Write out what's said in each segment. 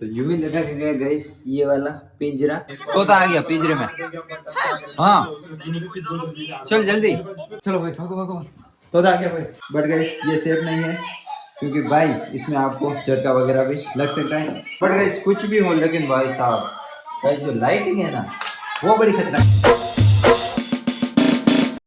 तो यूं ही लगा के गया गाइस ये वाला पिंजरा। तोता आ गया पिंजरे में। हाँ चल जल्दी चलो भाई भागो भागो। तोता आ गया भाई। बट गाइस ये सेफ नहीं है क्योंकि भाई इसमें आपको झटका वगैरह भी लग सकता है। बट गाइस कुछ भी हो लेकिन भाई साहब गाइस जो लाइटिंग है ना वो बड़ी खतरनाक।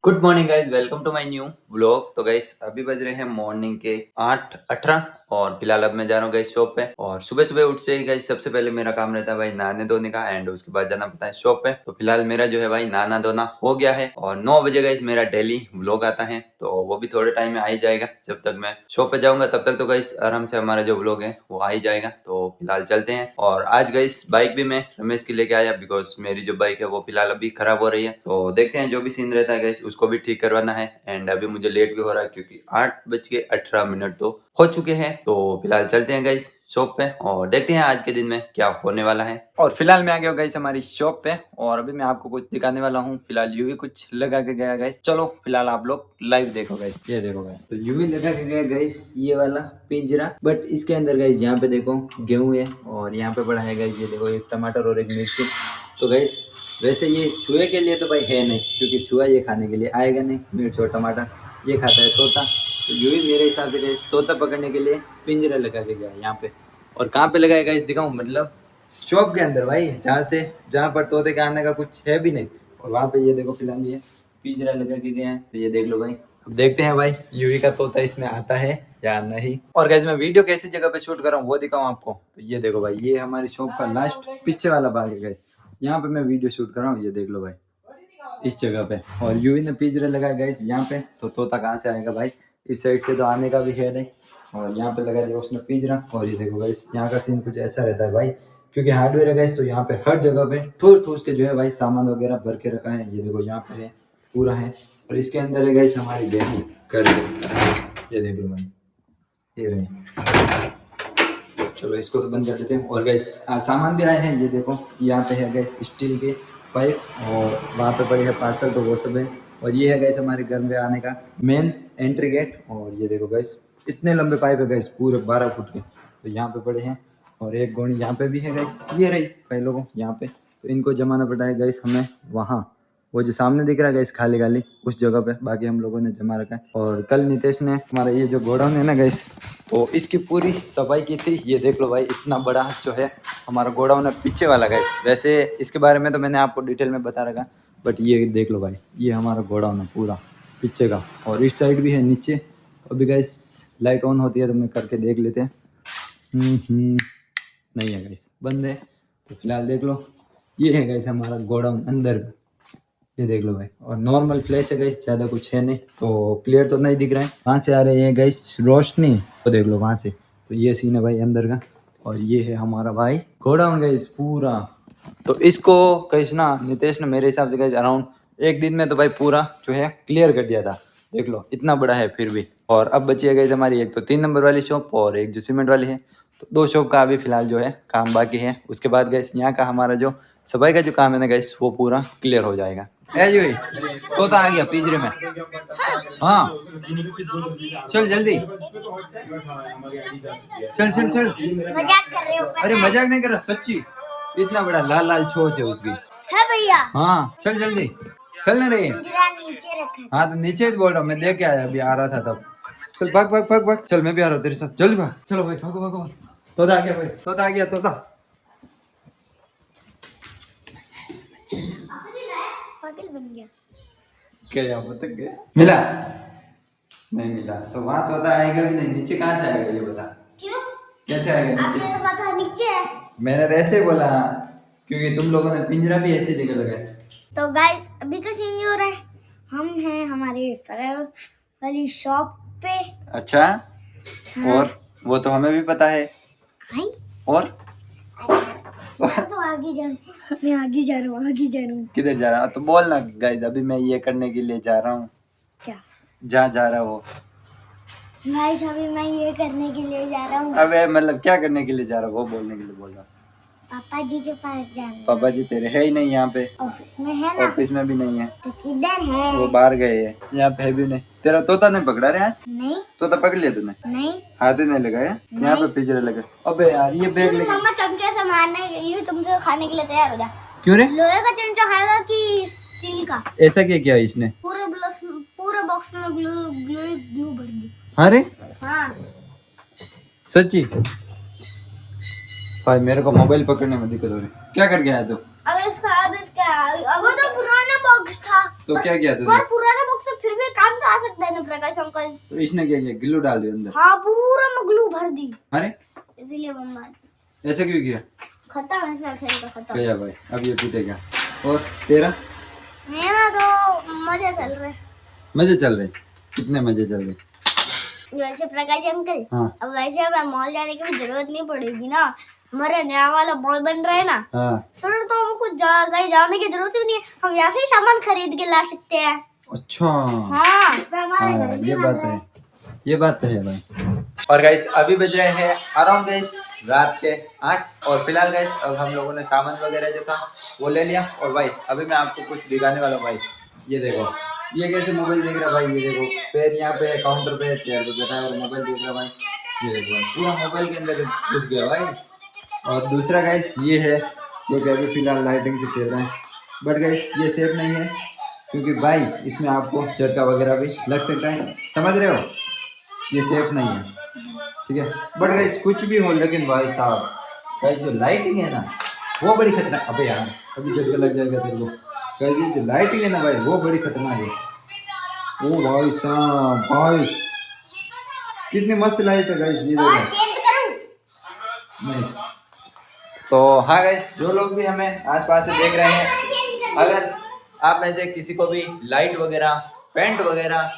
Good morning guys, welcome to my new vlog. तो गाइज अभी बज रहे हैं मॉर्निंग के 8:18 और फिलहाल अब मैं जा रहा हूँ गाइज शॉप पे। और सुबह सुबह उठ से ही गाइज सबसे पहले मेरा काम रहता है भाई नहाने धोने का एंड उसके बाद जाना पड़ता है शॉप पे। तो फिलहाल मेरा जो है भाई नहाना धोना हो गया है और 9 बजे गाइज मेरा डेली व्लॉग आता है तो वो भी थोड़े टाइम में आ ही जाएगा। जब तक मैं शॉप पे जाऊंगा तब तक तो गाइज आराम से हमारा जो व्लॉग है वो आ ही जाएगा। तो फिलहाल चलते हैं। और आज गाइज बाइक भी मैं रमेश की लेके आया बिकॉज मेरी जो बाइक है वो फिलहाल अभी खराब हो रही है। तो देखते हैं जो भी सीन रहता है गाइज उसको भी ठीक करवाना है। एंड अभी मुझे लेट भी हो रहा है क्योंकि 8:18 तो हो चुके हैं। तो फिलहाल चलते हैं गाइज शॉप पे और देखते हैं आज के दिन में क्या होने वाला है। और फिलहाल मैं आ गया गाइज हमारी शॉप पे और अभी मैं आपको कुछ दिखाने वाला हूँ। फिलहाल यूवी कुछ लगा के गया गाइज। चलो फिलहाल आप लोग लाइव देखो गाइज। ये देखो गाइज तो यूवी लगा के गया गाइज ये वाला पिंजरा। बट इसके अंदर गाइज यहाँ पे देखो गेहूं है और यहाँ पे पड़ा है गाइज ये देखो एक टमाटर और एक मिर्ची। तो गाइज वैसे ये चूहे के लिए तो भाई है नहीं क्योंकि चूहा ये खाने के लिए आएगा नहीं। मिर्च और टमाटर ये खाता है तोता। तो यूं ही मेरे हिसाब से तोता पकड़ने के लिए पिंजरा लगा के गया है यहाँ पे। और कहाँ पे लगाएगा इस दिखाऊं मतलब शॉप के अंदर भाई जहाँ पर तोते के आने का कुछ है भी नहीं। और वहाँ पे ये देखो फिलहाल ये पिंजरा लगा के गया है। तो ये देख लो भाई। अब देखते हैं भाई यूवी का तोता इसमें आता है या नहीं। और गाइस मैं वीडियो कैसी जगह पे शूट कर रहा हूँ वो दिखाऊं आपको। तो ये देखो भाई ये हमारी शॉप का लास्ट पीछे वाला भाग है गाइस। यहाँ पे मैं वीडियो शूट कर रहा हूँ। ये देख लो भाई इस जगह पे। और यूवी ने पिंजरा लगाया गाइस यहाँ पे। तो तोता कहाँ से आएगा भाई, इस साइड से तो आने का भी है नहीं। और यहाँ पे लगा दिया उसने पिंजरा। और ये देखो गाइस यहाँ का सीन कुछ ऐसा रहता है भाई क्योंकि हार्डवेयर है गाइस। तो यहाँ पे हर जगह पे ठूस ठूस के जो है भाई सामान वगैरह भर के रखा है। ये देखो यहाँ पे है पूरा है। और इसके अंदर है गाइस हमारी गेहूं कर। ये देख लो भाई ये रही। चलो इसको तो बंद कर देते हैं। और गाइस सामान भी आए हैं। ये देखो यहाँ पे है गाइस स्टील के पाइप और वहाँ पे पड़े है पार्सल तो वो सब है। और ये है गाइस हमारे घर में आने का मेन एंट्री गेट। और ये देखो गाइस इतने लंबे पाइप है गाइस पूरे 12 फुट के। तो यहाँ पे पड़े हैं और एक गोनी यहाँ पे भी है गाइस। ये रही कई लोगों यहाँ पे। तो इनको जमाना पड़ा है गाइस हमें वहाँ वो जो सामने दिख रहा है गाइस खाली खाली उस जगह पे। बाकी हम लोगों ने जमा रखा है। और कल नितेश ने हमारा ये जो गोडाउन है ना गाइस तो इसकी पूरी सफाई की थी। ये देख लो भाई इतना बड़ा जो है हमारा गोडाउन है पीछे वाला गाइस। वैसे इसके बारे में तो मैंने आपको डिटेल में बता रखा बट ये देख लो भाई ये हमारा गोडाउन है पूरा पीछे का। और इस साइड भी है नीचे। अभी गाइस लाइट ऑन होती है तो मैं करके देख लेते हैं। नहीं है गाइस बंद है। तो फिलहाल देख लो ये है गाइस हमारा गोडाउन अंदर। ये देख लो भाई और नॉर्मल फ्लैश है गाइस ज़्यादा कुछ है नहीं। तो क्लियर तो नहीं दिख रहा है। कहाँ से आ रही है गाइस रोशनी तो देख लो वहाँ से। तो ये सीन है भाई अंदर का। और ये है हमारा भाई गोडाउन गाइस पूरा। तो इसको कहीं ना नितेश ने मेरे हिसाब से गाइस अराउंड एक दिन में तो भाई पूरा जो है क्लियर कर दिया था। देख लो इतना बड़ा है फिर भी। और अब बची है गाइस हमारी एक तो 3 नंबर वाली शॉप और एक जो सीमेंट वाली है। तो 2 शॉप का अभी फिलहाल जो है काम बाकी है। उसके बाद गाइस यहाँ का हमारा जो सफाई का जो काम है ना गाइस वो पूरा क्लियर हो जाएगा। तोता आ गया पिंजरे में। हाँ चल जल्दी चल चल चल। मजाक कर रहे हो? अरे मजाक नहीं कर रहा सच्ची। इतना बड़ा लाल लाल छोच है उसकी। है भैया। हाँ चल जल्दी चल ना रही। पिंजरा नीचे रखा। हाँ तो नीचे ही बोल रहा हूँ मैं देख के आया अभी आ रहा था तब। चल भाग भाग भाग भाग। चल मैं भी आ रहा हूँ तेरे साथ जल्दी भाग। चलो भाई भागो भागो। तोता आ गया भाई तोता आ गया तोता। पागल बन गया। क्या बता गया मिला नहीं मिला तो वहाँ तोता आएगा भी नहीं। नीचे कहाँ से आएगा ये बता। क्यों? कैसे आएगा नीचे? आपने तो कहा था नीचे है। मैंने तो ऐसे ही बोला क्योंकि तुम लोगों ने पिंजरा भी ऐसी जगह लगाया। तो गाइस अभी का सीन ये हो रहा है हम हैं हमारे फरार वाली शॉप पे। अच्छा हाँ। और वो तो हमें भी पता है। हाय और मैं तो आगे जा रहा हूँ। मैं आगे जा रहा हूँ आगे जा रहा हूँ। किधर जा रहा तो बोल ना गाइस अभी मैं ये करने के लिए जा रहा हूँ। क्या जहाँ जा रहा वो गाइस अभी मैं ये करने के लिए जा रहा हूँ। अबे मतलब क्या करने के लिए जा रहा वो बोलने के लिए बोल रहा। पापा जी के पास जाना। पापा जी तेरे है ही नहीं यहाँ पे, ऑफिस में है ना। ऑफिस में भी नहीं है, तो किधर है? वो बाहर गए है, यहाँ पे है भी नहीं। तेरा तोता नहीं पकड़ा रे आज? नहीं तोता पकड़ लिया तूने? नहीं हाथ ही नहीं लगाया, यहाँ पे पिंजरे लगे। अबे यार ये बैग लेके मम्मा चमचे से मारने गई है, तुमसे खाने के लिए तैयार हो जा। क्यों रे? लोहे का चमचा खाएगा कि स्टील का? ऐसा क्या किया इसने? पूरे बॉक्स में ग्लू भर दी। अरे हाँ सच्ची? भाई मेरे को मोबाइल पकड़ने में दिक्कत हो रही है। क्या कर गया तू? अब वो तो पुराना बॉक्स था। तो क्या किया तूने? पर पुराना बॉक्स से फिर भी काम तो आ सकता है ना प्रकाश अंकल। तो इसने क्या किया? ग्लू डाल दिया अंदर? हाँ पूरा में ग्लू भर दी। अरे इसीलिए मम्मा ऐसा क्यों किया? खत्म है इसका खेल का खत्म। गया भाई, अब ये पीटेगा। और तेरा? मेरा तो मजे चल रहे। मजे चल रहे? कितने मजे चल रहे? वैसे प्रकाश अंकल हाँ अब वैसे हमें मॉल जाने की भी जरूरत नहीं पड़ेगी ना, हमारा नया वाला मॉल बन रहा है ना। हाँ फिर तो हमको कहीं जाने की जरूरत भी नहीं है, हम यहाँ से ही सामान खरीद के ला सकते हैं। अच्छा हाँ तो हमारे हाँ, घर भी ये बन बात रहा है, ये बात तो है भाई। और गाइस अभी बज रहे हैं अराउंड गाइस रात के 8 और फिलहाल गाइस अब हम लोगों ने सामान वगैरह जो था वो ले लिया। और भाई अभी मैं आपको कुछ दिखाने वाला हूँ। भाई ये देखो, ये कैसे मोबाइल देख रहा है भाई, ये देखो पैर यहाँ पे काउंटर पे चेयर पे बैठा है और मोबाइल देख रहा है भाई। ये देखो भाई पूरा मोबाइल के अंदर घुस गया भाई। और दूसरा गाइस ये है जो कि अभी फिलहाल लाइटिंग से खेल रहे हैं, बट गाइस ये सेफ नहीं है क्योंकि भाई इसमें आपको झटका वगैरह भी लग सकता है, समझ रहे हो? ये सेफ नहीं है, ठीक है। बट गाइस कुछ भी हो लेकिन भाई साहब गाइस जो लाइटिंग है ना वो बड़ी खतरनाक। अबे यार अभी झटका लग जाएगा तेरे को। गाइस ये जो लाइटिंग है ना भाई वो बड़ी खतरनाक है। ओ भाई साहब भाई कितनी मस्त लाइट है गाइस, ये देखो। चेंज करूं? नहीं तो हाँ गाइस जो लोग भी हमें आसपास से देख रहे हैं, अगर आप में से किसी को भी लाइट वगैरह, पेंट वगैरह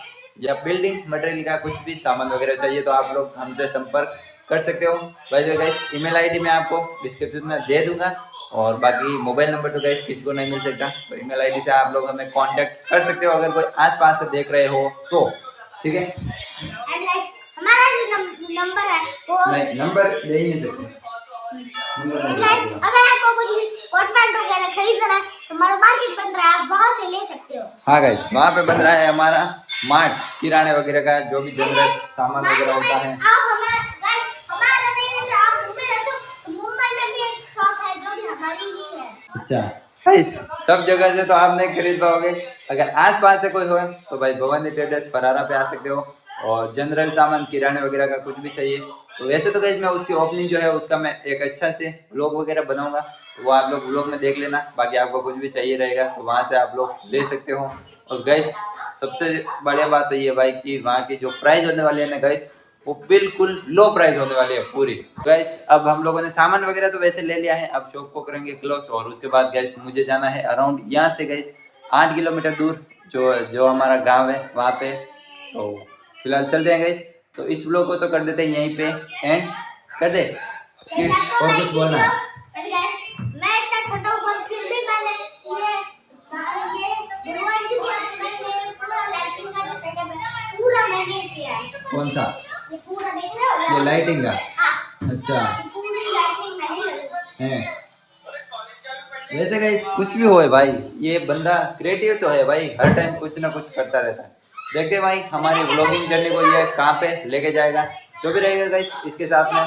या बिल्डिंग मटेरियल का कुछ भी सामान वगैरह चाहिए तो आप लोग हमसे संपर्क कर सकते हो। वैसे गाइस ईमेल आईडी मैं आपको डिस्क्रिप्शन में दे दूंगा और बाकी मोबाइल नंबर तो गाइस किसी को नहीं मिल सकता, तो ईमेल आईडी से आप लोग हमें कांटेक्ट कर सकते हो अगर कोई आसपास से देख रहे हो तो, ठीक है। एंड गाइस हमारा जो नंबर है वो नहीं नंबर दे ही नहीं सकते। अगर आपको कुछ भी कोट पैंट वगैरह खरीदना है तो हमारा मार्केट बन रहा है, आप वहाँ से ले सकते हो। हाँ गाइस वहाँ पे बन रहा है हमारा मार्ट, किराने वगैरह का जो भी जनरल सामान वगैरह होता है। आप हमारा नहीं रहते, आप मुंबई रहते हो तो मुंबई में भी एक शॉप है जो भी हमारी ही है। अच्छा गाइस सब जगह से तो आप नहीं खरीद पाओगे, अगर आस पास से कोई हो तो भाई भवानी ट्रेडर्स फरारा पे आ सकते हो। और जनरल सामान किराने वगैरह का कुछ भी चाहिए तो वैसे तो गाइस मैं उसकी ओपनिंग जो है उसका मैं एक अच्छा से व्लॉग वगैरह बनाऊंगा तो वो आप लोग व्लॉग में देख लेना। बाकी आपको कुछ भी चाहिए रहेगा तो वहाँ से आप लोग ले सकते हो। और गाइस सबसे बढ़िया बात तो ये भाई कि वहाँ की जो प्राइस होने वाली है ना गाइस वो बिल्कुल लो प्राइस होने वाली है पूरी। गाइस अब हम लोगों ने सामान वगैरह तो वैसे ले लिया है, अब शॉप को करेंगे क्लोज और उसके बाद गाइस मुझे जाना है अराउंड यहाँ से गाइस 8 किलोमीटर दूर जो हमारा गांव है वहाँ पे। तो फिलहाल चलते हैं गाइस, तो इस व्लॉग को तो कर देते हैं यहीं पे एंड कर दे कि और कुछ बोलना है। मैं इतना छोटा हूँ पर फिर भी मैंने ये भगवान जी के मैंने पूरा लाइटिंग का जो सेटअप है पूरा मैंने किया है। कौन सा? ये पूरा देख रहे हो? ये लाइटिंग का? हाँ, अच्छा ये पूरी लाइटिंग मैंने करी है। है। वैसे गाइस कुछ भी होए भाई ये बंदा क्रिएटिव तो है भाई, हर टाइम कुछ ना कुछ करता रहता है। देखते हैं भाई हमारी व्लॉगिंग जर्नी को ये कहाँ पे लेके जाएगा, जो भी रहेगा गाइस इसके साथ में।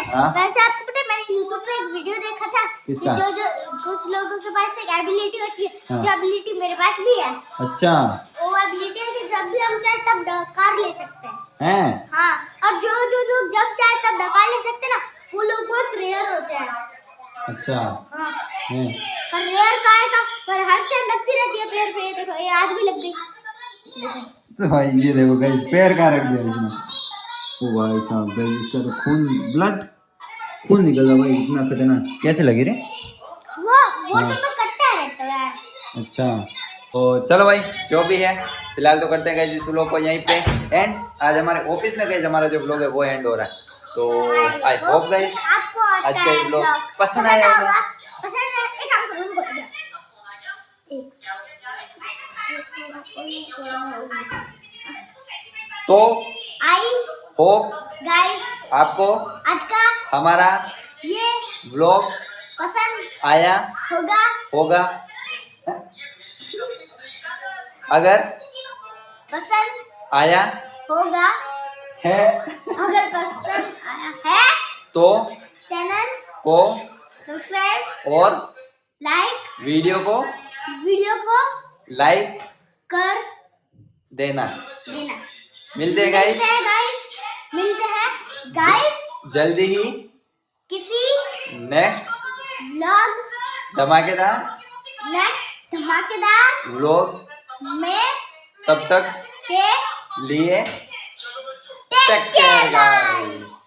हाँ वैसे आपको पता है मैंने YouTube पे एक वीडियो देखा था कि किसका? जो कुछ लोगों के पास एक एबिलिटी होती है, हाँ। जो एबिलिटी मेरे पास भी है। अच्छा वो एबिलिटी है कि जब भी हम चाहे तब डकार ले सकते हैं। हैं? हाँ और जो जो लोग जब चाहे तब डकार ले सकते हैं ना वो लोग बहुत रेयर होते हैं। अच्छा हाँ हैं। पर रेयर काहे का, पर हर टाइम लगती रहती है पैर पे। ये देखो ये आज भी लग गई। तो भाई ये देखो गाइस पैर कहाँ रख दिया इसने। ओ भाई साहब गाइस इसका तो खून निकल रहा भाई, इतना खतरनाक कैसे लगी रे? वो तो मैं करता रहता है। अच्छा तो चलो भाई जो भी है फिलहाल तो करते हैं गाइस इस व्लॉग को यहीं पे एंड। आज हमारे ऑफिस में गाइस हमारा जो व्लॉग है वो एंड हो रहा है, तो आई होप गाइस आपको आज का ये व्लॉग पसंद आया होगा। पसंद है एक काम करो रुको इधर। तो आई होप गाइस आपको आज का हमारा ये व्लॉग आया होगा होगा, अगर पसंद आया होगा, है अगर पसंद आया है तो चैनल को सब्सक्राइब और लाइक वीडियो को लाइक कर देना। देना। मिलते हैं गाइस मिलते हैं गाइस जल्दी ही किसी नेक्स्ट व्लॉग धमाकेदार नेक्स्ट धमाकेदार व्लॉग में। तब तक के लिए टेक केयर गाइस।